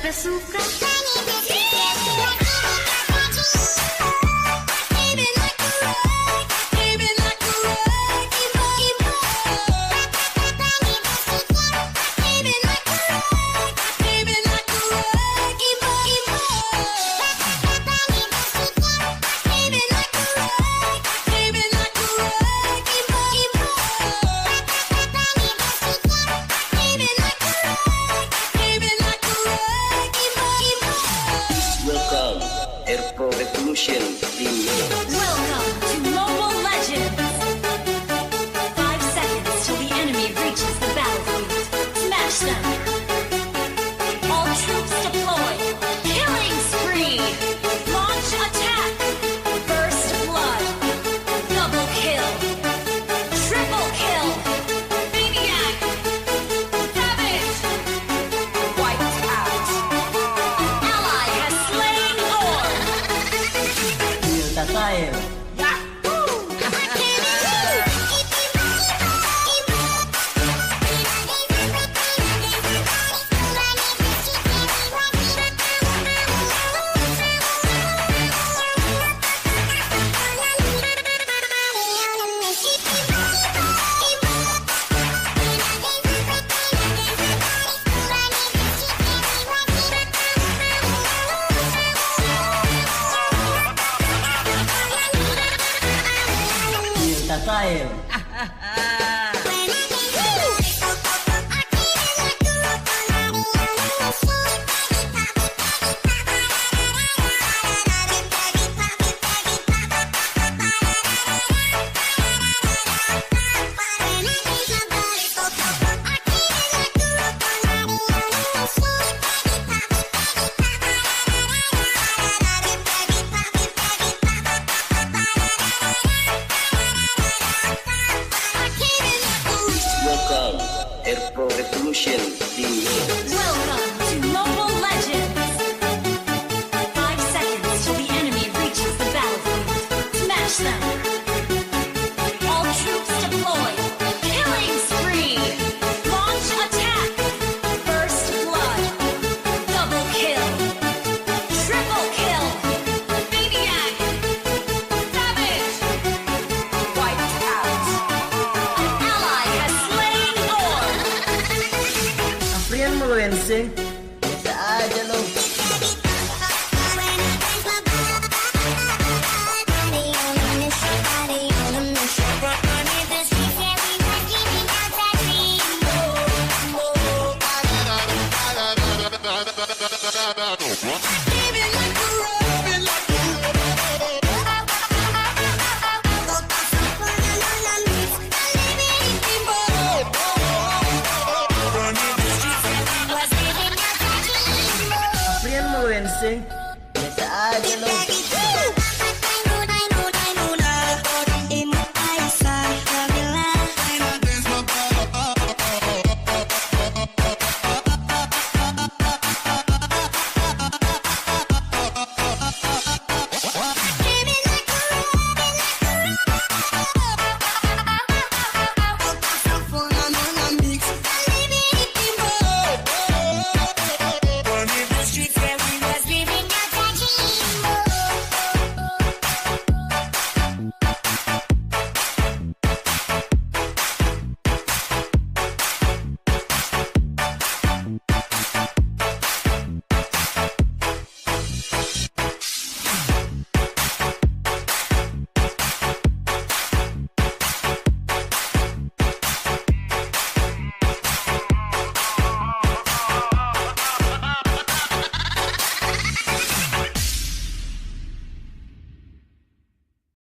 te suka. Airpro Revolution Team. Welcome to Mobile Legends! 5 seconds till the enemy reaches the battlefield. Smash them! All troops deployed! Killing spree! Launch attack! First blood! Double kill! Triple kill! Maniac! Savage! Wiped out! Ally has slain Orb! Tayo. Tayo. Welcome, Airpro Revolution Team. Welcome to Mobile Legends! 5 seconds till the enemy reaches the battlefield. Smash them! All troops deployed! Killing spree! Launch attack! First blood! Double kill! Triple kill! Maniac! Savage! Wiped out! An ally has slain Orb! Aprihan mo, Wensi. Sa aja lo. Aprihan mo, Wensi. Sa aja lo.